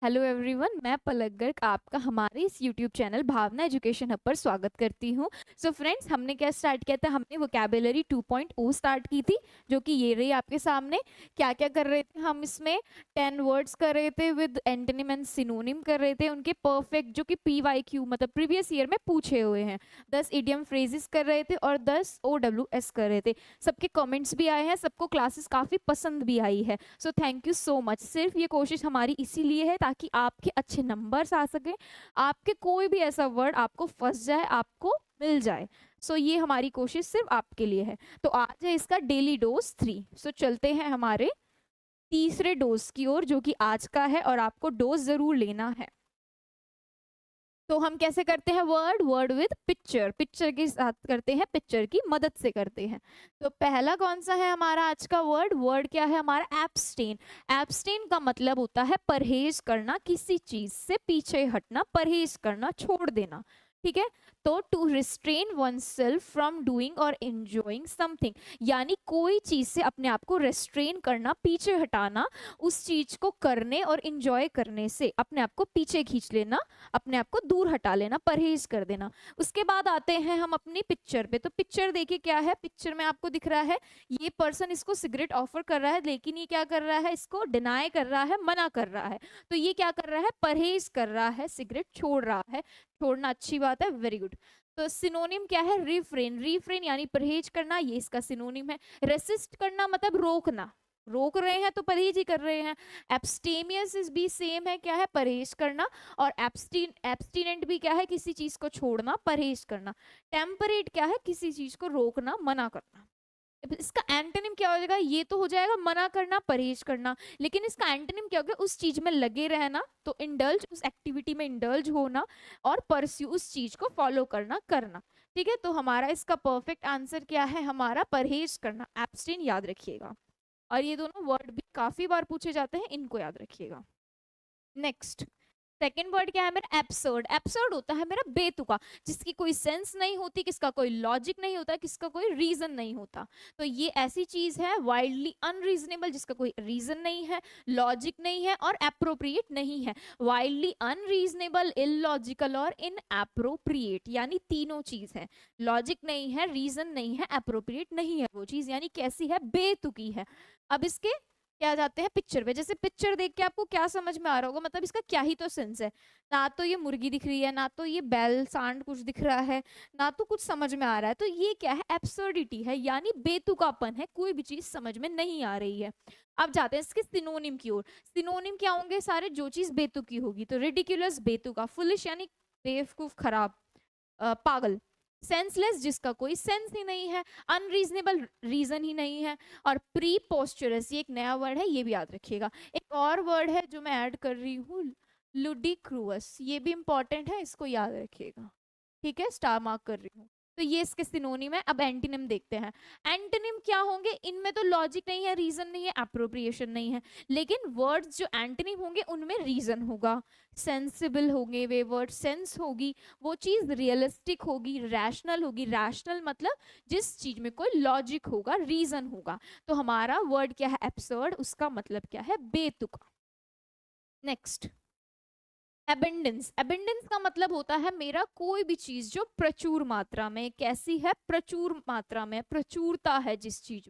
Hello everyone, मैं पलक गर्ग आपका हमारे इस यूट्यूब चैनल भावना एजुकेशन हब पर स्वागत करती हूँ। सो फ्रेंड्स, हमने क्या स्टार्ट किया था? हमने वोकैबुलरी 2.0 स्टार्ट की थी, जो कि ये रही आपके सामने। क्या क्या कर रहे थे हम इसमें? 10 वर्ड्स कर रहे थे विद एंटोनिम एंड सिनोनिम कर रहे थे, उनके परफेक्ट जो कि PYQ मतलब प्रीवियस ईयर में पूछे हुए हैं। 10 इडियम फ्रेजेस कर रहे थे और 10 OWS कर रहे थे। सबके कमेंट्स भी आए हैं, सबको क्लासेस काफ़ी पसंद भी आई है। So thank you so much. सिर्फ ये कोशिश हमारी इसीलिए है ताकि आपके अच्छे नंबर्स आ सके, आपके कोई भी ऐसा वर्ड आपको फंस जाए, आपको मिल जाए। सो ये हमारी कोशिश सिर्फ आपके लिए है। तो आज है इसका डेली डोज 3। सो चलते हैं हमारे तीसरे डोज की ओर, जो कि आज का है और आपको डोज जरूर लेना है। तो हम कैसे करते हैं? वर्ड विद पिक्चर, पिक्चर के साथ करते हैं, पिक्चर की मदद से करते हैं। तो पहला कौन सा है हमारा आज का वर्ड क्या है हमारा? एब्सटेन। एब्सटेन का मतलब होता है परहेज करना, किसी चीज से पीछे हटना, परहेज करना, छोड़ देना। ठीक है, तो to restrain oneself from doing और एंजॉइंग समथिंग, यानी कोई चीज से अपने आप को रेस्ट्रेन करना, पीछे हटाना, उस चीज को करने और इंजॉय करने से अपने आप को पीछे खींच लेना, अपने आप को दूर हटा लेना, परहेज कर देना। उसके बाद आते हैं हम अपनी पिक्चर पे। तो पिक्चर देखिए क्या है। पिक्चर में आपको दिख रहा है ये पर्सन इसको सिगरेट ऑफर कर रहा है, लेकिन ये क्या कर रहा है? इसको डिनाई कर रहा है, मना कर रहा है। तो ये क्या कर रहा है? परहेज कर रहा है, सिगरेट छोड़ रहा है। छोड़ना अच्छी बात है, वेरी गुड। तो सिनोनिम क्या है? रिफ्रेन। रिफ्रेन यानी परहेज करना, ये इसका सिनोनिम है। रेसिस्ट करना मतलब रोकना, रोक रहे हैं तो परहेज ही कर रहे हैं। एब्सटेमियस इज भी सेम है, क्या है? परहेज करना। और एब्सटिनेंट भी क्या है? किसी चीज को छोड़ना, परहेज करना। टेम्परेट क्या है? किसी चीज को रोकना, मना करना। इसका एंटोनिम क्या हो जाएगा? ये तो हो जाएगा मना करना, परहेज करना, लेकिन इसका एंटोनिम क्या हो गया? उस चीज में लगे रहना, तो इंडल्ज, उस एक्टिविटी में इंडल्ज होना, और परस्यू, उस चीज को फॉलो करना। ठीक है, तो हमारा इसका परफेक्ट आंसर क्या है? हमारा परहेज करना, एब्सटेन, याद रखिएगा। और ये दोनों वर्ड भी काफी बार पूछे जाते हैं, इनको याद रखिएगा। नेक्स्ट, सेकेंड वर्ड क्या है मेरा? एब्सर्ड। एब्सर्ड होता है मेरा बेतुका, जिसकी कोई सेंस नहीं होती, किसका कोई लॉजिक नहीं होता, किसका कोई रीजन नहीं होता। तो ये ऐसी चीज है वाइल्डली अनरीजनेबल, जिसका कोई रीजन नहीं है, लॉजिक नहीं है और अप्रोप्रिएट नहीं है। वाइल्डली अनरीजनेबल, इलॉजिकल और इनअप्रोप्रिएट, यानी तीनों चीज है। लॉजिक नहीं है, रीजन नहीं है, अप्रोप्रिएट नहीं है वो चीज, यानी कैसी है? बेतुकी है। अब इसके क्या जाते हैं पिक्चर पे। जैसे पिक्चर देख के आपको क्या समझ में आ रहा होगा? मतलब इसका क्या ही तो सेंस है। ना तो ये मुर्गी दिख रही है, ना तो ये बैल सांड कुछ दिख रहा है, ना तो कुछ समझ में आ रहा है। तो ये क्या है? एब्सर्डिटी है, यानी बेतुकापन है, कोई भी चीज समझ में नहीं आ रही है। अब जाते हैं इसके सिनोनिम की ओर। सिनोनिम क्या होंगे सारे? जो चीज बेतुकी होगी। तो रिडिकुलस बेतुका, फुलिश यानी बेवकूफ, खराब, पागल। सेंसलेस, जिसका कोई सेंस ही नहीं है। अनरीजनेबल, रीजन ही नहीं है। और प्रीपोस्चरस, ये एक नया वर्ड है, ये भी याद रखिएगा। एक और वर्ड है जो मैं ऐड कर रही हूँ, लुडिक्रुअस, ये भी इंपॉर्टेंट है, इसको याद रखिएगा। ठीक है, स्टार मार्क कर रही हूँ। तो ये इसके सिनोनिम है। अब एंटीनिम देखते हैं। एंटीनिम क्या होंगे? इनमें तो लॉजिक नहीं है, रीजन नहीं है, अप्रोप्रिएशन नहीं है, लेकिन वर्ड्स जो एंटीनिम होंगे उनमें रीजन होगा, सेंसिबल होंगे वे वर्ड, सेंस होगी, वो चीज रियलिस्टिक होगी, रैशनल होगी। रैशनल मतलब जिस चीज में कोई लॉजिक होगा, रीजन होगा। तो हमारा वर्ड क्या है? एब्सर्ड, उसका मतलब क्या है? बेतुका। Next, abundance. एबेंडेंस का मतलब होता है मेरा कोई भी चीज जो प्रचुर मात्रा में, कैसी है? प्रचुर मात्रा में, प्रचुरता है जिस चीज।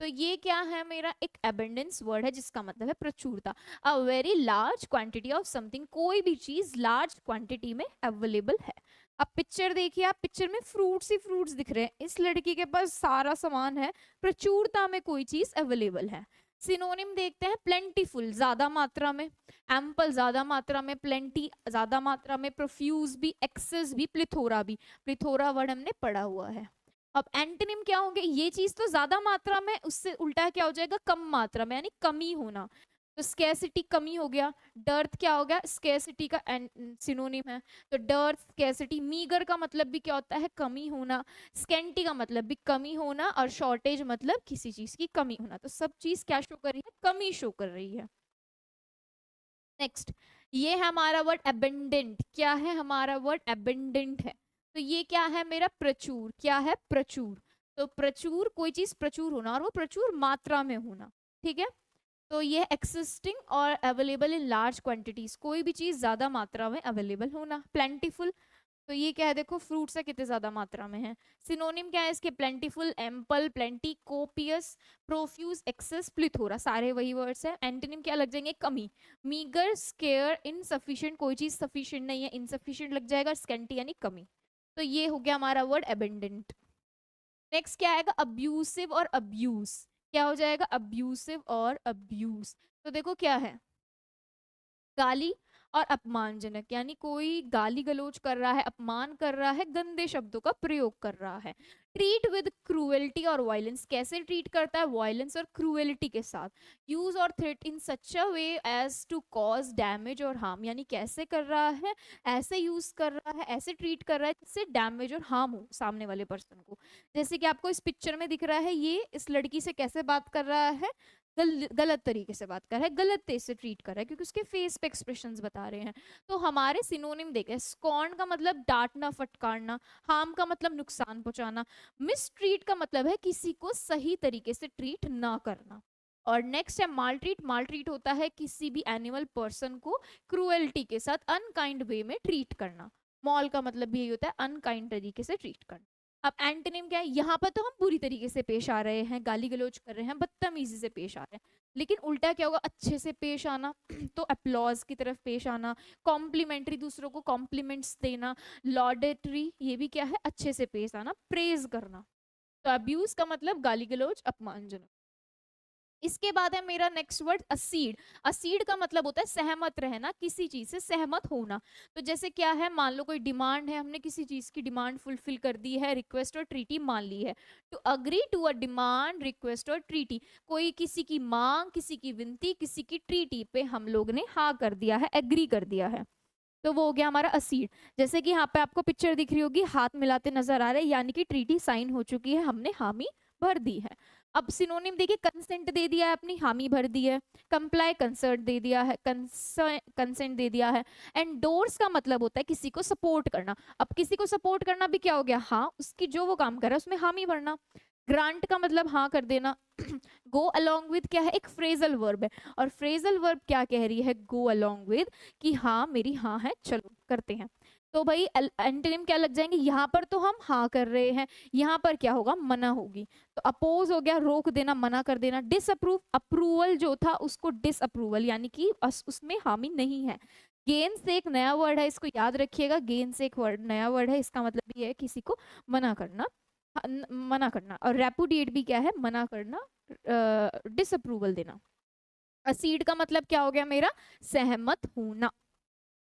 तो ये क्या है मेरा? एक एबेंडेंस वर्ड है, जिसका मतलब है प्रचुरता। A very large quantity of something, कोई भी चीज लार्ज क्वांटिटी में अवेलेबल है। अब पिक्चर देखिए आप, पिक्चर में फ्रूट्स ही फ्रूट्स दिख रहे हैं, इस लड़की के पास सारा सामान है, प्रचुरता में कोई चीज अवेलेबल है। सिनोनिम देखते हैं। प्लेंटीफुल, ज्यादा मात्रा में, एम्पल, ज्यादा मात्रा में, प्लेंटी, ज्यादा मात्रा में, प्रोफ्यूज भी, एक्सेस भी, प्लिथोरा भी। प्लिथोरा वर्ड हमने पढ़ा हुआ है। अब एंटोनिम क्या होंगे? ये चीज तो ज्यादा मात्रा में, उससे उल्टा क्या हो जाएगा? कम मात्रा में, यानी कमी होना। तो स्केसिटी, कमी हो गया। डर्थ क्या हो गया? स्केसिटी का सिनोनिम है। तो डर्थ, स्केसिटी। मीगर का मतलब भी क्या होता है? कमी होना। स्केंटी का मतलब भी कमी होना, और शॉर्टेज मतलब किसी चीज की कमी होना। तो सब चीज क्या शो कर रही है? कमी शो कर रही है। नेक्स्ट, ये है हमारा वर्ड एबेंडेंट। क्या है हमारा वर्ड? एबेंडेंट है। तो ये क्या है मेरा? प्रचुर। क्या है? प्रचुर। तो प्रचुर, कोई चीज प्रचुर होना, और वो प्रचुर मात्रा में होना। ठीक है, तो ये एक्सिस्टिंग और अवेलेबल इन लार्ज क्वांटिटीज, कोई भी चीज ज्यादा मात्रा में अवेलेबल होना। प्लेंटीफुल, तो ये क्या है, देखो फ्रूट्स है कितने ज्यादा मात्रा में है। सिनोनिम क्या है इसके, plentiful, ample, plenty, copious, profuse, excess, plethora, सारे वही वर्ड्स है। एंटोनिम क्या लग जाएंगे, कमी, मीगर, स्केयर, इनसफिशिएंट, कोई चीज सफिशिएंट नहीं है, इनसफिशिएंट लग जाएगा, स्कैंटी यानी कमी। तो ये हो गया हमारा वर्ड एबेंडेंट। नेक्स्ट क्या आएगा, अब्यूसिव और अब्यूज, क्या हो जाएगा, अब्यूसिव और अब्यूज। तो देखो क्या है, गाली और अपमानजनक, यानी कोई गाली गलौज कर रहा है, अपमान कर रहा है, गंदे शब्दों का प्रयोग कर रहा है। ट्रीट विद क्रूएल्टी और वायलेंस, कैसे ट्रीट करता है, वायलेंस और क्रूएल्टी के साथ। यूज और threat in such a way as to cause damage और हार्म, यानी कैसे कर रहा है, ऐसे यूज कर रहा है, ऐसे ट्रीट कर रहा है जिससे डैमेज और हार्म हो सामने वाले पर्सन को। जैसे कि आपको इस पिक्चर में दिख रहा है, ये इस लड़की से कैसे बात कर रहा है, गलत तरीके से बात कर रहा है, गलत तेज से ट्रीट कर रहा है, क्योंकि उसके फेस पे एक्सप्रेशंस बता रहे हैं। तो हमारे सिनोनिम देखे, स्कॉर्न का मतलब डांटना फटकारना, हार्म का मतलब नुकसान पहुंचाना, मिसट्रीट का मतलब है किसी को सही तरीके से ट्रीट ना करना। और नेक्स्ट है मालट्रीट, मालट्रीट होता है किसी भी एनिमल पर्सन को क्रूएल्टी के साथ अनकाइंड वे में ट्रीट करना। मॉल का मतलब भी यही होता है, अनकाइंड तरीके से ट्रीट करना। अब एंटोनिम क्या है, यहाँ पर तो हम बुरी तरीके से पेश आ रहे हैं, गाली गलौज कर रहे हैं, बदतमीजी से पेश आ रहे हैं, लेकिन उल्टा क्या होगा, अच्छे से पेश आना तो अप्लॉज की तरफ पेश आना, कॉम्प्लीमेंट्री, दूसरों को कॉम्प्लीमेंट्स देना, लॉडेटरी, ये भी क्या है, अच्छे से पेश आना, प्रेज करना। तो अब्यूज का मतलब गाली गलौज, अपमानजनक। इसके बाद है मेरा नेक्स्ट वर्ड असीड। असीड का मतलब होता है सहमत रहना, किसी चीज से सहमत होना। तो जैसे क्या है, मान लो कोई डिमांड है, हमने किसी चीज की डिमांड फुलफिल कर दी है, रिक्वेस्ट और ट्रीटी मान ली है। To agree to a demand, request और ट्रीटी, कोई किसी की मांग, किसी की विनती, किसी की ट्रीटी पे हम लोग ने हाँ कर दिया है, एग्री कर दिया है, तो वो हो गया हमारा असीड। जैसे कि यहाँ पे आपको पिक्चर दिख रही होगी, हाथ मिलाते नजर आ रहे हैं, यानी कि ट्रीटी साइन हो चुकी है, हमने हामी भर दी है। अब सिनोनिम देखिए, कंसेंट दे दिया है, अपनी हामी भर दी है, कंप्लाई कंसर्ट दे दिया है, कंसेंट दे दिया है। एंडोर्स का मतलब होता है किसी को सपोर्ट करना। अब किसी को सपोर्ट करना भी क्या हो गया, हाँ, उसकी जो वो काम कर रहा है उसमें हामी भरना। ग्रांट का मतलब हाँ कर देना। गो अलोंग विद क्या है, एक फ्रेजल वर्ब है, और फ्रेजल वर्ब क्या कह रही है, गो अलोंग विद, कि हाँ मेरी हाँ है, चलो करते हैं। तो भाई एंटोनिम क्या लग जाएंगे, यहाँ पर तो हम हाँ कर रहे हैं, यहाँ पर क्या होगा, मना होगी। तो अपोज हो गया, रोक देना, मना कर देना। डिसअप्रूव, अप्रूवल जो था उसको डिसअप्रूवल, यानी कि उसमें हामी नहीं है। गेन से एक नया वर्ड है, इसको याद रखिएगा, गेन से एक वर्ड नया वर्ड है, इसका मतलब ये है किसी को मना करना, मना करना। और रेपुडिएट भी क्या है, मना करना, डिसअप्रूवल देना। असीड का मतलब क्या हो गया मेरा, सहमत होना।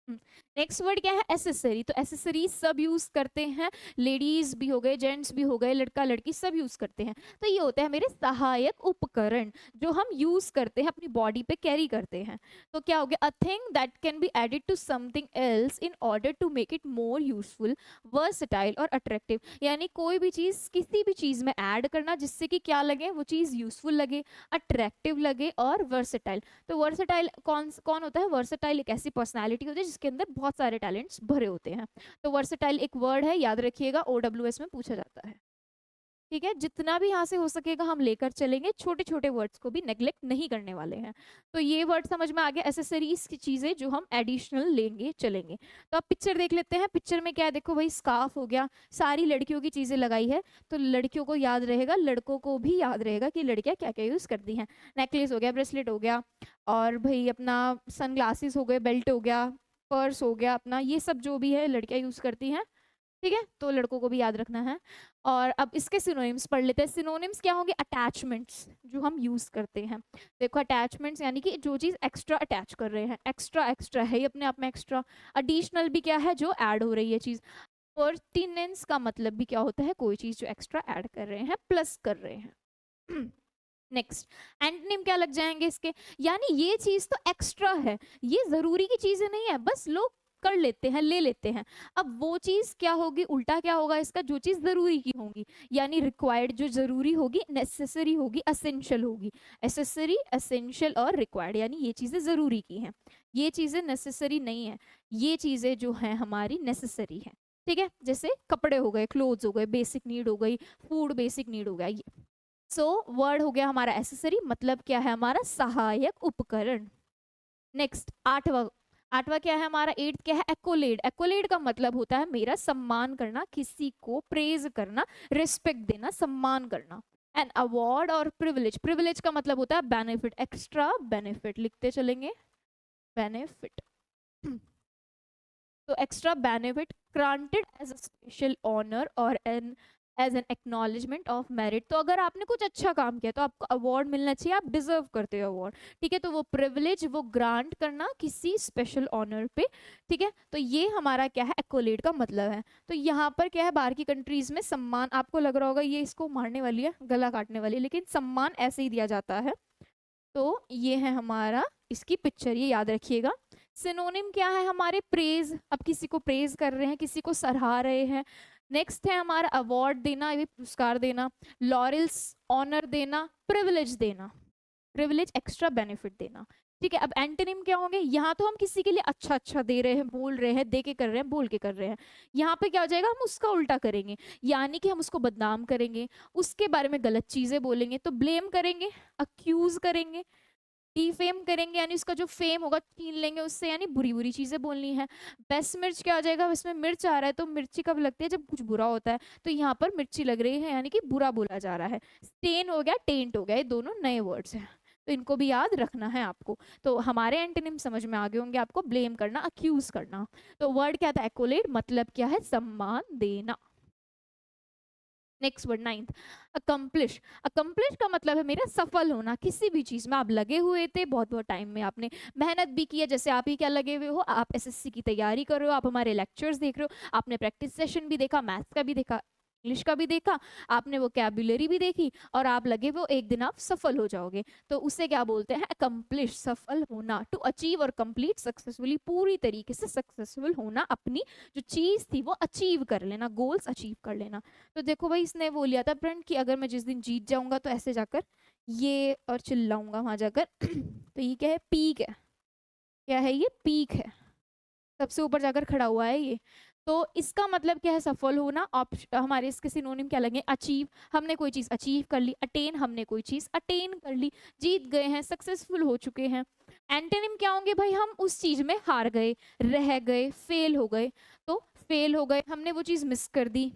नेक्स्ट वर्ड क्या है, एसेसरी। तो एसेसरी सब यूज करते हैं, लेडीज भी हो गए, जेंट्स भी हो गए, लड़का लड़की सब यूज करते हैं। तो ये होते हैं मेरे सहायक उपकरण जो हम यूज करते हैं, अपनी बॉडी पे कैरी करते हैं। तो क्या हो गया, a thing that can be added to something else in order to make it more useful, versatile और अट्रैक्टिव, यानी कोई भी चीज किसी भी चीज में ऐड करना जिससे कि क्या लगे, वो चीज यूजफुल लगे, अट्रैक्टिव लगे और वर्सटाइल। तो वर्सटाइल कौन कौन होता है, वर्सटाइल एक ऐसी पर्सनैलिटी होती है जिसके अंदर बहुत सारे टैलेंट्स भरे होते हैं। तो वर्सटाइल एक वर्ड है, याद रखिएगा, OWS में पूछा जाता है। ठीक है, जितना भी यहाँ से हो सकेगा हम लेकर चलेंगे, छोटे छोटे वर्ड्स को भी नेग्लेक्ट नहीं करने वाले हैं। तो ये वर्ड समझ में आ गया, एसेसरीज की चीजें जो हम एडिशनल लेंगे चलेंगे। तो आप पिक्चर देख लेते हैं, पिक्चर में क्या है, देखो भाई स्कार्फ हो गया, सारी लड़कियों की चीजें लगाई है, तो लड़कियों को याद रहेगा, लड़कों को भी याद रहेगा कि लड़कियां क्या क्या यूज करती हैं। नेकलेस हो गया, ब्रेसलेट हो गया, और भाई अपना सन ग्लासेस हो गए, बेल्ट हो गया, पर्स हो गया अपना, ये सब जो भी है लड़कियां यूज करती हैं। ठीक है, तो लड़कों को भी याद रखना है। और अब इसके सिनोनिम्स पढ़ लेते हैं। सिनोनिम्स क्या होंगे, अटैचमेंट्स जो हम यूज करते हैं। देखो अटैचमेंट्स यानी कि जो चीज एक्स्ट्रा अटैच कर रहे हैं, एक्स्ट्रा एक्स्ट्रा है ये अपने आप में एक्स्ट्रा। एडिशनल भी क्या है, जो ऐड हो रही है चीज। पर्टिनेंस का मतलब भी क्या होता है, कोई चीज जो एक्स्ट्रा ऐड कर रहे हैं, प्लस कर रहे हैं। नेक्स्ट एंटोनिम क्या लग जाएंगे इसके, यानी ये चीज तो एक्स्ट्रा है, ये जरूरी की चीजें नहीं है, बस लोग कर लेते हैं, ले लेते हैं। अब वो चीज क्या होगी, उल्टा क्या होगा इसका, जो चीज जरूरी की होगी, यानी रिक्वायर्ड जो जरूरी होगी, नेसेसरी होगी, असेंशियल होगी। एसेसरी, असेंशियल और रिक्वायर्ड, यानी ये चीजें जरूरी की हैं, ये चीजें नेसेसरी नहीं है, ये चीजें जो है हमारी नेसेसरी है। ठीक है, जैसे कपड़े हो गए, क्लोथ्स हो गए, बेसिक नीड हो गई, फूड बेसिक नीड हो गया, ये सो वर्ड हो गया हमारा एसेसरी, मतलब क्या है हमारा सहायक उपकरण। नेक्स्ट आठवां क्या है हमारा, एट्थ क्या है एक्कोलेड। एक्कोलेड का मतलब होता है मेरा सम्मान करना, किसी को प्रेज करना, रिस्पेक्ट देना, सम्मान करना। एंड अवार्ड और प्रिविलेज, प्रिविलेज का मतलब होता है बेनिफिट, एक्स्ट्रा बेनिफिट, लिखते चलेंगे बेनिफिट। तो extra benefit granted as a special honour और an as an acknowledgement of merit. तो अगर आपने कुछ अच्छा काम किया तो आपको अवार्ड मिलना चाहिए, आप डिजर्व करते हो अवार्ड, ठीक है। तो वो प्रिविलेज वो ग्रांट करना किसी स्पेशल ऑनर पे, ठीक है। तो ये हमारा क्या है एक्कोलेड का मतलब है। तो यहाँ पर क्या है बाहर की कंट्रीज में सम्मान, आपको लग रहा होगा ये इसको मारने वाली है, गला काटने वाली है, लेकिन सम्मान ऐसे ही दिया जाता है। तो ये है हमारा इसकी पिक्चर, ये याद रखिएगा। सिनोनिम क्या है हमारे, प्रेज, अब किसी को प्रेज कर रहे हैं, किसी को सराहा रहे हैं। नेक्स्ट है हमारा अवार्ड देना, ये पुरस्कार देना, लॉरेल्स ऑनर देना, प्रिविलेज देना, प्रिविलेज एक्स्ट्रा बेनिफिट देना, ठीक है। अब एंटोनिम क्या होंगे, यहाँ तो हम किसी के लिए अच्छा अच्छा दे रहे हैं, बोल रहे हैं, दे के कर रहे हैं, बोल के कर रहे हैं। यहाँ पे क्या हो जाएगा, हम उसका उल्टा करेंगे, यानी कि हम उसको बदनाम करेंगे, उसके बारे में गलत चीजें बोलेंगे, तो ब्लेम करेंगे, अक्यूज करेंगे, डिफेम करेंगे, यानी उसका जो फेम होगा छीन लेंगे उससे, यानी बुरी बुरी चीजें बोलनी है। बेस्ट मिर्च क्या हो जाएगा, इसमें मिर्च आ रहा है तो मिर्ची कब लगती है, जब कुछ बुरा होता है, तो यहाँ पर मिर्ची लग रही है, यानी कि बुरा बोला जा रहा है। स्टेन हो गया, टेंट हो गया, ये दोनों नए वर्ड्स हैं, तो इनको भी याद रखना है आपको। तो हमारे एंटोनिम समझ में आ गए होंगे आपको, ब्लेम करना, अक्यूज करना। तो वर्ड क्या था एक्कोलेड, मतलब क्या है सम्मान देना। Next word ninth accomplish. Accomplish का मतलब है मेरा सफल होना, किसी भी चीज में आप लगे हुए थे, बहुत बहुत टाइम में आपने मेहनत भी की है, जैसे आप ही क्या लगे हुए हो, आप एसएससी की तैयारी कर रहे हो, आप हमारे लेक्चर्स देख रहे हो, आपने प्रैक्टिस सेशन भी देखा, मैथ्स का भी देखा, इंग्लिश का भी देखा, आपने वोकैबुलरी भी देखी, और आप लगे वो एक दिन आप सफल हो जाओगे, तो उसे क्या बोलते हैं अकम्प्लिश, सफल होना। टू अचीव और कंप्लीट सक्सेसफुली, पूरी तरीके से सक्सेसफुल होना, अपनी जो चीज थी वो अचीव कर लेना, गोल्स अचीव कर लेना। तो देखो भाई इसने वो लिया था फ्रेंड कि अगर मैं जिस दिन जीत जाऊंगा तो ऐसे जाकर ये और चिल्लाऊंगा वहां जाकर तो ये क्या है, पीक है, क्या है ये, पीक है, सबसे ऊपर जाकर खड़ा हुआ है ये। तो इसका मतलब क्या है सफल होना। हमारे इसके सिनोनिम क्या लगे, अचीव, हमने कोई चीज अचीव कर ली, अटेन, हमने कोई चीज अटेन कर ली, जीत गए हैं, सक्सेसफुल हो चुके हैं। एंटोनिम क्या होंगे भाई, हम उस चीज में हार गए, रह गए, फेल हो गए, तो फेल हो गए, हमने वो चीज मिस कर दी।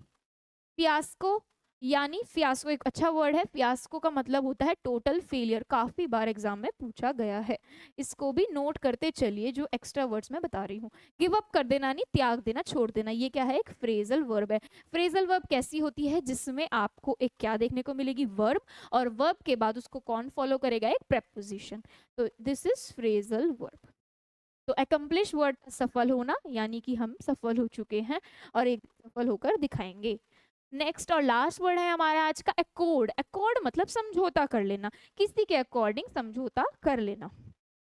फियास्को, यानी फियास्को एक अच्छा वर्ड है, फियास्को का मतलब होता है टोटल फेलियर, काफी बार एग्जाम में पूछा गया है, इसको भी नोट करते चलिए जो एक्स्ट्रा वर्ड्स मैं बता रही हूँ। गिव अप कर देना, नहीं त्याग देना, छोड़ देना, ये क्या है एक फ्रेजल वर्ब है। फ्रेजल वर्ब कैसी होती है, जिसमें आपको एक क्या देखने को मिलेगी, वर्ब, और वर्ब के बाद उसको कौन फॉलो करेगा, एक प्रेपोजिशन। तो दिस इज फ्रेजल वर्ब। तो अकम्प्लिश वर्ड सफल होना, यानी कि हम सफल हो चुके हैं और एक सफल होकर दिखाएंगे। नेक्स्ट और लास्ट वर्ड है हमारा आज का अकॉर्ड। अकॉर्ड मतलब समझौता कर लेना, किसी के अकॉर्डिंग समझौता कर लेना।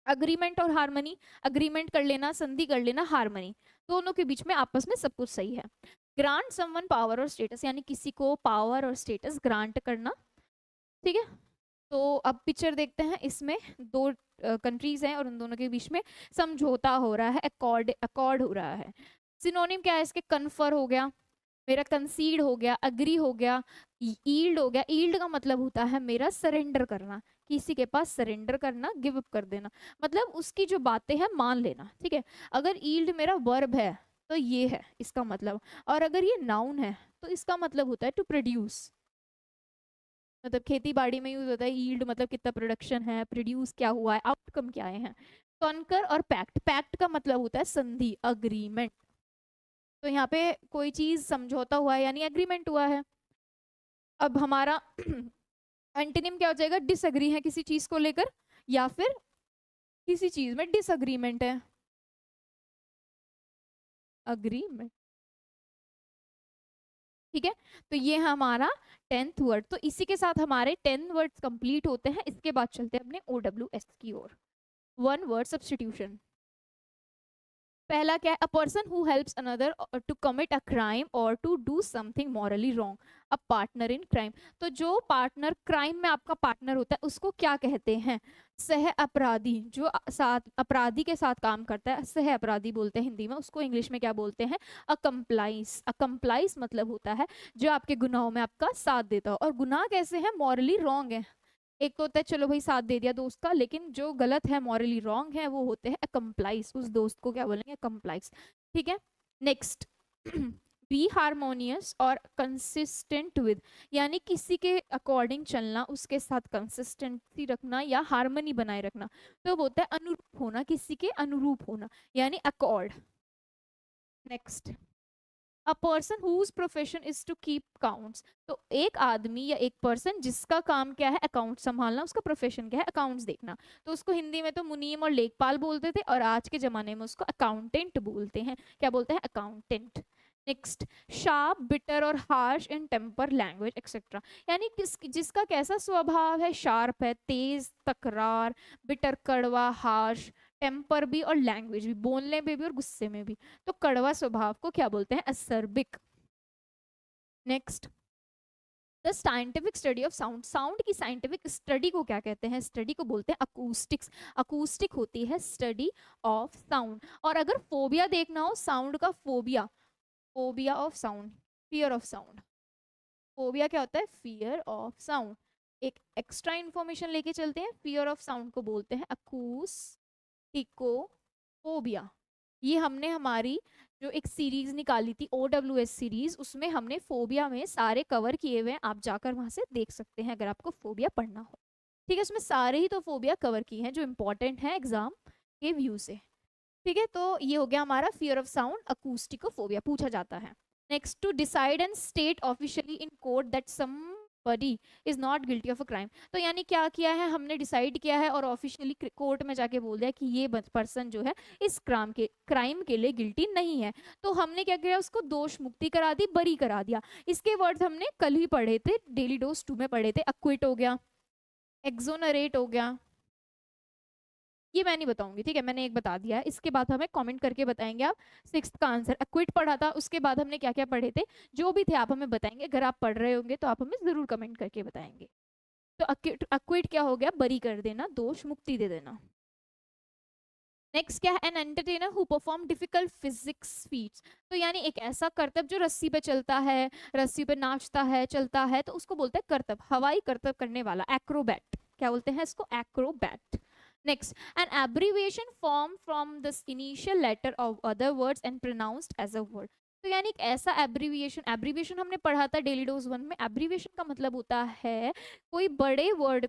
अग्रीमेंट और हार्मनी, अग्रीमेंट कर लेना, संधि कर लेना, हार्मनी, दोनों के बीच में आपस में सब कुछ सही है। ग्रांट समवन पावर और स्टेटस, यानी किसी को पावर और स्टेटस ग्रांट करना, ठीक है। तो अब पिक्चर देखते हैं, इसमें दो कंट्रीज हैं और उन दोनों के बीच में समझौता हो रहा है, अकॉर्ड अकॉर्ड हो रहा है। सिनोनिम क्या है इसके, कन्फर हो गया मेरा, कंसीड हो गया, अग्री हो गया, ईल्ड हो गया। ईल्ड का मतलब होता है मेरा सरेंडर करना, किसी के पास सरेंडर करना, गिव अप कर देना, मतलब उसकी जो बातें हैं मान लेना, ठीक है। अगर ईल्ड मेरा वर्ब है तो ये है इसका मतलब, और अगर ये नाउन है तो इसका मतलब होता है टू प्रोड्यूस, मतलब खेती बाड़ी में यूज होता है। यील्ड मतलब कितना प्रोडक्शन है, प्रोड्यूस क्या हुआ है, आउटकम क्या आए हैं। कॉन्कर और पैक्ट, पैक्ट का मतलब होता है संधि, अग्रीमेंट। तो यहाँ पे कोई चीज समझौता हुआ है यानी एग्रीमेंट हुआ है। अब हमारा एंटोनिम क्या हो जाएगा, डिसएग्री है किसी चीज को लेकर, या फिर किसी चीज में डिसएग्रीमेंट है, अग्रीमेंट, ठीक है। तो ये है हमारा 10th वर्ड। तो इसी के साथ हमारे 10 वर्ड्स कंप्लीट होते हैं। इसके बाद चलते हैं अपने OWS की ओर, वन वर्ड सब्स्टिट्यूशन। पहला क्या है, a person who helps another to commit a crime और to do something morally wrong, a partner in crime. तो जो पार्टनर क्राइम में आपका पार्टनर होता है उसको क्या कहते हैं, सह अपराधी। जो साथ अपराधी के साथ काम करता है सह अपराधी बोलते हैं हिंदी में, उसको इंग्लिश में क्या बोलते हैं, अकम्प्लाइज। अकम्प्लाइज मतलब होता है जो आपके गुनाहों में आपका साथ देता हो। और गुनाह कैसे हैं, मॉरली रॉन्ग है। एक तो होता है चलो भाई साथ दे दिया दोस्त का, लेकिन जो गलत है मॉरली रॉन्ग है वो होते हैं अकम्प्लाइज। उस दोस्त को क्या बोलेंगे, अकम्प्लाइज। ठीक है, नेक्स्ट बी हारमोनियस और कंसिस्टेंट विद, यानी किसी के अकॉर्डिंग चलना, उसके साथ कंसिस्टेंसी रखना या हारमोनी बनाए रखना। तो वो होता है अनुरूप होना, किसी के अनुरूप होना, यानी accord. Next, a person whose profession is to keep counts. तो एक आदमी या एक पर्सन जिसका काम क्या है, अकाउंट संभालना, उसका प्रोफेशन क्या है, अकाउंट्स देखना। तो उसको हिंदी में तो मुनीम और लेखपाल बोलते थे, और आज के जमाने में उसको अकाउंटेंट बोलते हैं। क्या बोलते हैं, अकाउंटेंट। नेक्स्ट, शार्प, बिटर और harsh in temper, language etcetera, यानी जिसका कैसा स्वभाव है, शार्प है, तेज, तकरार, बिटर कड़वा, हार्श, टेम्पर भी और लैंग्वेज भी, बोलने में भी और गुस्से में भी। तो कड़वा स्वभाव को क्या बोलते हैं, acerbic. Next, the scientific study of sound. Sound की साइंटिफिक स्टडी को क्या कहते हैं, स्टडी को बोलते हैं अकूस्टिक्स। अकूस्टिक होती है स्टडी ऑफ साउंड। और अगर फोबिया देखना हो, साउंड का phobia, phobia of sound, fear of sound. Phobia क्या होता है, फियर ऑफ साउंड। एक एक्स्ट्रा इंफॉर्मेशन लेके चलते हैं, फियर ऑफ साउंड को बोलते हैं अकूस्टिकोफोबिया। ये हमने हमारी जो एक सीरीज निकाली थी OWS सीरीज, उसमें हमने फोबिया में सारे कवर किए हुए हैं, आप जाकर वहां से देख सकते हैं अगर आपको फोबिया पढ़ना हो। ठीक है, उसमें सारे ही तो फोबिया कवर किए हैं जो इंपॉर्टेंट है एग्जाम के व्यू से। ठीक है, तो ये हो गया हमारा फियर ऑफ साउंड, अकूस्टिकोफोबिया पूछा जाता है। Next, to decide and state officially in court that somebody is not guilty of a crime. तो यानी क्या किया है, हमने डिसाइड किया है और ऑफिशियली कोर्ट में जाके बोल दिया कि ये पर्सन जो है इस क्राइम के लिए गिल्टी नहीं है। तो हमने क्या किया, उसको दोष मुक्ति करा दी, बरी करा दिया। इसके वर्ड्स हमने कल ही पढ़े थे, डेली डोज 2 में पढ़े थे। अक्विट हो गया, एक्सोनरेट हो गया, ये मैं नहीं बताऊंगी, ठीक है, मैंने एक बता दिया है। इसके बाद हमें कमेंट करके बताएंगे आप। 6th का आंसर अक्विट पढ़ा था, उसके बाद हमने क्या क्या पढ़े थे, जो भी थे आप हमें बताएंगे। अगर आप पढ़ रहे होंगे तो आप हमें जरूर कमेंट करके बताएंगे। तो अक्विट क्या हो गया, बरी कर देना, दोष मुक्ति दे देना। नेक्स्ट क्या है, an entertainer who perform difficult physics feats. तो यानी एक ऐसा करतब जो रस्सी पे चलता है, रस्सी पे नाचता है, चलता है, तो उसको बोलते हैं करतब, हवाई करतब करने वाला, एक्रोबैट। क्या बोलते हैं इसको, Acrobat. Next, an abbreviation formed from the initial letter of other words and pronounced as a word. तो यानी एक ऐसा एब्रीविएशन हमने पढ़ा था डेली डोज 1 में। एब्रीविएशन का मतलब होता है कोई बड़े वर्ड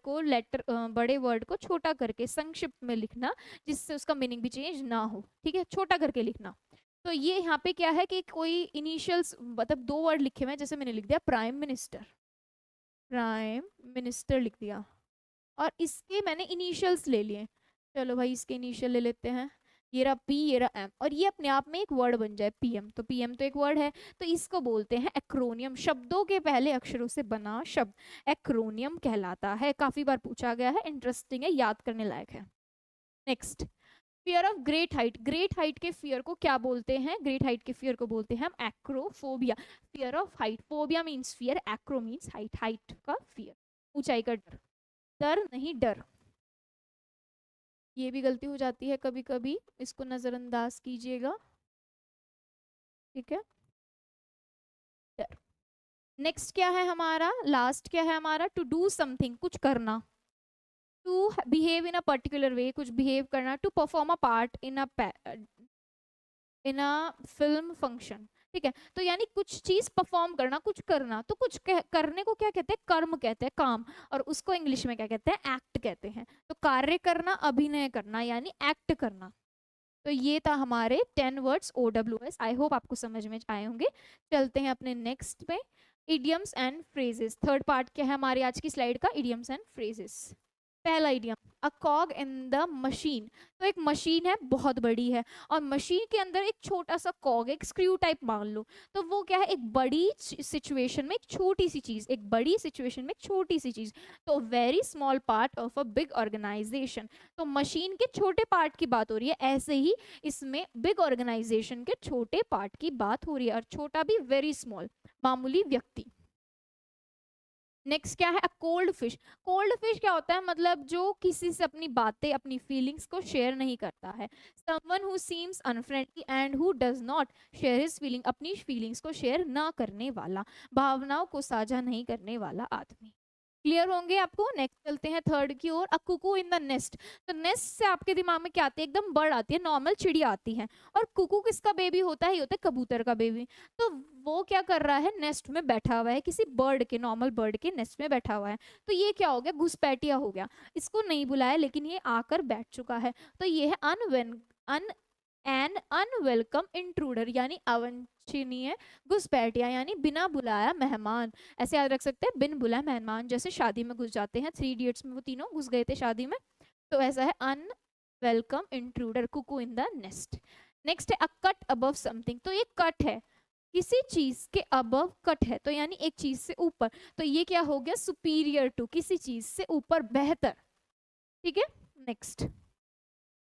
को छोटा करके संक्षिप्त में लिखना, जिससे उसका मीनिंग भी चेंज ना हो। ठीक है, छोटा करके लिखना। तो ये यहाँ पे क्या है कि कोई इनिशियल्स, मतलब 2 वर्ड लिखे हुए हैं, जैसे मैंने लिख दिया प्राइम मिनिस्टर, प्राइम मिनिस्टर लिख दिया, और इसके मैंने इनिशियल्स ले लिए। चलो भाई इसके इनिशियल ले लेते हैं, ये रहा P, ये रहा M, और ये अपने आप में एक वर्ड बन जाए PM। तो PM तो एक वर्ड है, तो इसको बोलते हैं एक्रोनियम। शब्दों के पहले अक्षरों से बना शब्द एक्रोनियम कहलाता है। काफी बार पूछा गया है, इंटरेस्टिंग है, याद करने लायक है। Next, fear of great height. Great height के फियर को क्या बोलते हैं, ग्रेट हाइट के फियर को बोलते हैं हम acrophobia. Fear of height, phobia means fear, Acro means height, height का फियर, ऊंचाई का डर। डर नहीं डर, ये भी गलती हो जाती है कभी कभी, इसको नजरअंदाज कीजिएगा। ठीक है, डर। नेक्स्ट क्या है हमारा, लास्ट क्या है हमारा, टू डू समथिंग, कुछ करना। To behave in a particular way, कुछ बिहेव करना। To perform a part in a film function. ठीक है, तो यानी कुछ चीज परफॉर्म करना, कुछ करना। तो कुछ करने को क्या कहते हैं, कर्म कहते हैं, काम, और उसको इंग्लिश में क्या कहते हैं, एक्ट कहते हैं। तो कार्य करना, अभिनय करना, यानी एक्ट करना। तो ये था हमारे 10 वर्ड्स OWS। आई होप आपको समझ में आए होंगे। चलते हैं अपने नेक्स्ट पे, idioms and phrases. Third part क्या है हमारी आज की स्लाइड का, इडियम्स एंड फ्रेजेस। पहला idiom, a कॉग in the machine. तो एक मशीन है, बहुत बड़ी है, और मशीन के अंदर एक छोटा सा कॉग, एक स्क्रू टाइप मान लो, तो वो क्या है, एक बड़ी सिचुएशन में एक छोटी सी चीज, एक बड़ी सिचुएशन में एक छोटी सी चीज। तो very small part of a big organisation. तो मशीन के छोटे पार्ट की बात हो रही है, ऐसे ही इसमें बिग ऑर्गेनाइजेशन के छोटे पार्ट की बात हो रही है, और छोटा भी वेरी स्मॉल, मामूली व्यक्ति। नेक्स्ट क्या है, a cold fish. Cold fish क्या होता है, मतलब जो किसी से अपनी बातें, अपनी फीलिंग्स को शेयर नहीं करता है। Someone who seems unfriendly and who does not share his feeling, अपनी फीलिंग्स को शेयर ना करने वाला, भावनाओं को साझा नहीं करने वाला आदमी। क्लियर होंगे आपको। नेक्स्ट चलते हैं थर्ड की ओर, अ कुकू इन द नेस्ट। तो नेस्ट से आपके दिमाग में क्या आती है, एकदम बर्ड आती है, नॉर्मल चिड़िया आती है, और कुकू किसका बेबी होता है, ये होता है कबूतर का बेबी। तो वो क्या कर रहा है, नेस्ट में बैठा हुआ है, किसी बर्ड के, नॉर्मल बर्ड के नेस्ट में बैठा हुआ है। तो ये क्या हो गया, घुसपैठिया हो गया, इसको नहीं बुलाया लेकिन ये आकर बैठ चुका है। तो ये है अन एन अनवेलकम इंट्रूडर, यानी अवांछनीय घुसपैठिया, यानी बिना बुलाया मेहमान। ऐसे याद रख सकते हैं, बिन बुलाए मेहमान, जैसे शादी में घुस जाते हैं, 3 इडियट्स में वो तीनों घुस गए थे शादी में, तो ऐसा है unwelcome intruder, cuckoo in the nest. Next है अ कट अबव समथिंग। तो ये कट है, किसी चीज के अबव कट है, तो यानी एक चीज से ऊपर। तो ये क्या हो गया, सुपीरियर टू, किसी चीज से ऊपर, बेहतर। ठीक है। नेक्स्ट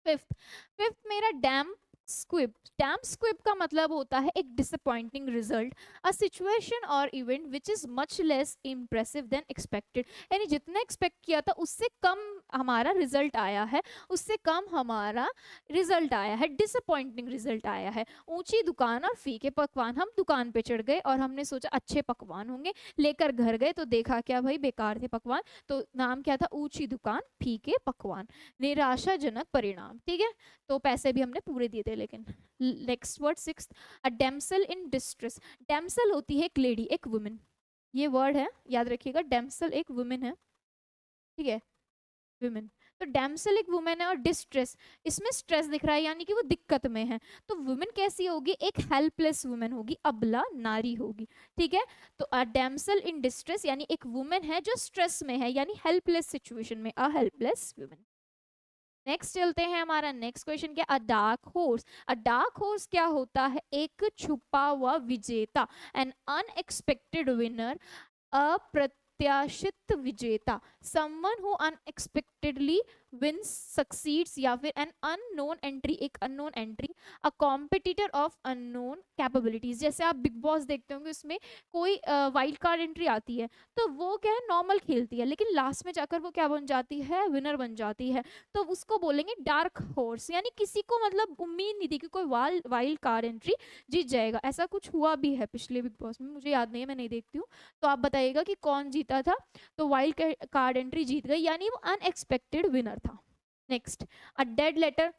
फिफ्थ, फिफ्थ मेरा डैम स्क्विब। डैम स्क्विब का मतलब होता है एक डिसअपॉइंटिंग रिजल्ट, अ सिचुएशन और event which is much less impressive then expected, यानी जितना एक्सपेक्ट किया था उससे कम हमारा रिजल्ट आया है, उससे कम हमारा रिजल्ट आया है, डिसअपॉइंटिंग रिजल्ट आया है। ऊंची दुकान और फीके पकवान, हम दुकान पे चढ़ गए और हमने सोचा अच्छे पकवान होंगे, लेकर घर गए तो देखा क्या भाई, बेकार थे पकवान। तो नाम क्या था, ऊंची दुकान फीके पकवान, निराशाजनक परिणाम। ठीक है, तो पैसे भी हमने पूरे दिए थे लेकिन। Next word six, a damsel in distress. Damsel होती है एक लेडी, एक वुमेन, ये वर्ड है याद रखिएगा, डैम्सल एक वुमेन है। ठीक है, वुमेन। तो डैम्सल एक वुमेन है, और डिस्ट्रेस, इसमें स्ट्रेस दिख रहा है, यानी कि वो दिक्कत में है। तो वुमेन कैसी होगी, एक हेल्पलेस वुमेन होगी, अबला नारी होगी। ठीक है, तो अ डैम्सल इन डिस्ट्रेस यानी एक वुमेन है जो स्ट्रेस में है, यानी हेल्पलेस सिचुएशन में, अ हेल्पलेस वुमेन। नेक्स्ट चलते हैं, हमारा नेक्स्ट क्वेश्चन क्या, a dark horse. A dark horse क्या होता है, एक छुपा हुआ विजेता, एन अनएक्सपेक्टेड विनर, अप्रत्याशित विजेता, someone who unexpectedly wins succeeds, या फिर एन अननोन एंट्री, एक unknown entry, a competitor of unknown capabilities. जैसे आप बिग बॉस देखते होंगे, उसमें कोई वाइल्ड कार्ड एंट्री आती है, तो वो क्या है, नॉर्मल खेलती है, लेकिन लास्ट में जाकर वो क्या बन जाती है, विनर बन जाती है। तो उसको बोलेंगे डार्क हॉर्स, यानी किसी को मतलब उम्मीद नहीं थी कि कोई वाइल्ड कार्ड एंट्री जीत जाएगा। ऐसा कुछ हुआ भी है पिछले बिग बॉस में, मुझे याद नहीं है, मैं नहीं देखती हूँ, तो आप बताइएगा कि कौन जीता था। तो वाइल्ड कार्ड एंट्री जीत गई, यानी वो अनएक्सपेक्टेड विनर था। Next, a dead letter.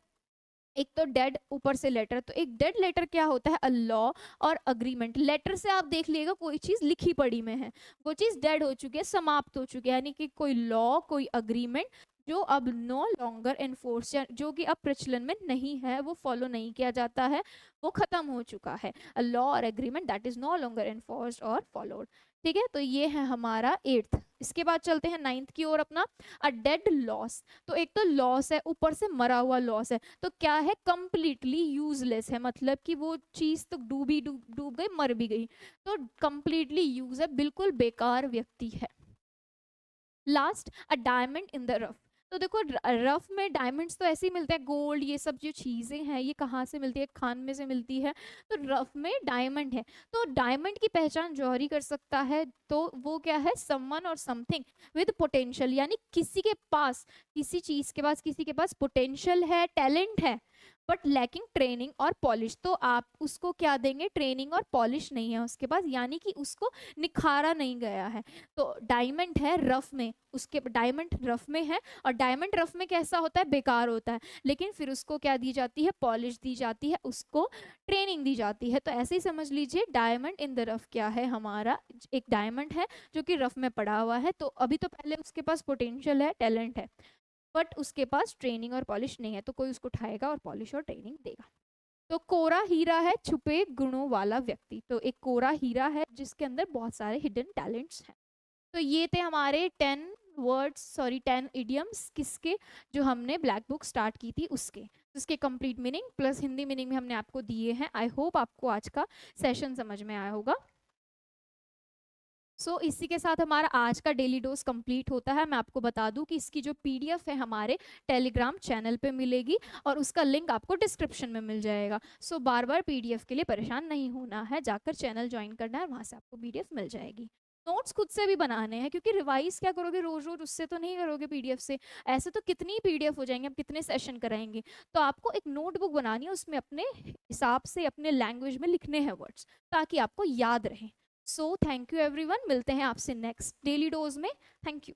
एक तो डेड, ऊपर से लेटर, तो एक डेड लेटर क्या होता है, अ लॉ और अग्रीमेंट। लेटर से आप देख लीजिएगा कोई चीज लिखी पड़ी में है, वो चीज डेड हो चुकी है, समाप्त हो चुकी है, यानी कि कोई लॉ, कोई अग्रीमेंट जो अब नो लॉन्गर एनफोर्स, जो कि अब प्रचलन में नहीं है, वो फॉलो नहीं किया जाता है, वो खत्म हो चुका है। अ लॉ और agreement that is no longer enforced और फॉलोड। ठीक है, तो ये है हमारा एट्थ। इसके बाद चलते हैं नाइन्थ की ओर अपना, अ डेड लॉस। तो एक तो लॉस है, ऊपर से मरा हुआ लॉस है, तो क्या है, कंप्लीटली यूजलेस है, मतलब कि वो चीज तो डूब गई, मर भी गई, तो कंप्लीटली यूज है, बिल्कुल बेकार व्यक्ति है। Last, a diamond in the rough. तो देखो रफ में डायमंड्स तो ऐसे ही मिलते हैं, गोल्ड, ये सब जो चीजें हैं ये कहाँ से मिलती है, खान में से मिलती है, तो रफ में डायमंड है। तो डायमंड की पहचान जौहरी कर सकता है, तो वो क्या है, समवन और समथिंग विद पोटेंशियल, यानी किसी के पास, किसी चीज के पास, किसी के पास पोटेंशियल है, टैलेंट है, बट लैकिंग ट्रेनिंग और पॉलिश। तो आप उसको क्या देंगे, ट्रेनिंग और पॉलिश नहीं है उसके पास, यानी कि उसको निखारा नहीं गया है। तो डायमंड है रफ में, उसके डायमंड रफ में है, और डायमंड रफ में कैसा होता है, बेकार होता है, लेकिन फिर उसको क्या दी जाती है, पॉलिश दी जाती है, उसको ट्रेनिंग दी जाती है। तो ऐसे ही समझ लीजिए, डायमंड इन द रफ क्या है, हमारा एक डायमंड है जो कि रफ में पड़ा हुआ है, तो अभी तो पहले उसके पास पोटेंशियल है, टैलेंट है, बट उसके पास ट्रेनिंग और पॉलिश नहीं है, तो कोई उसको उठाएगा और पॉलिश और ट्रेनिंग देगा। तो कोरा हीरा है छुपे गुणों वाला व्यक्ति, तो एक कोरा हीरा है जिसके अंदर बहुत सारे हिडन टैलेंट्स हैं। तो ये थे हमारे 10 वर्ड्स, सॉरी 10 इडियम्स किसके, जो हमने ब्लैक बुक स्टार्ट की थी उसके, उसके complete meaning plus Hindi meaning में हमने आपको दिए हैं। आई होप आपको आज का सेशन समझ में आया होगा। इसी के साथ हमारा आज का डेली डोज कंप्लीट होता है। मैं आपको बता दूं कि इसकी जो पीडीएफ है हमारे टेलीग्राम चैनल पे मिलेगी और उसका लिंक आपको डिस्क्रिप्शन में मिल जाएगा। बार बार पीडीएफ के लिए परेशान नहीं होना है, जाकर चैनल ज्वाइन करना है, वहाँ से आपको पीडीएफ मिल जाएगी। नोट्स खुद से भी बनाने हैं, क्योंकि रिवाइज क्या करोगे रोज रोज, उससे तो नहीं करोगे पीडीएफ से। ऐसे तो कितनी पीडीएफ हो जाएंगे, हम कितने सेशन कराएंगे। तो आपको एक नोटबुक बनानी है, उसमें अपने हिसाब से अपने लैंग्वेज में लिखने हैं वर्ड्स, ताकि आपको याद रहे। थैंक यू एवरीवन, मिलते हैं आपसे नेक्स्ट डेली डोज में। Thank you.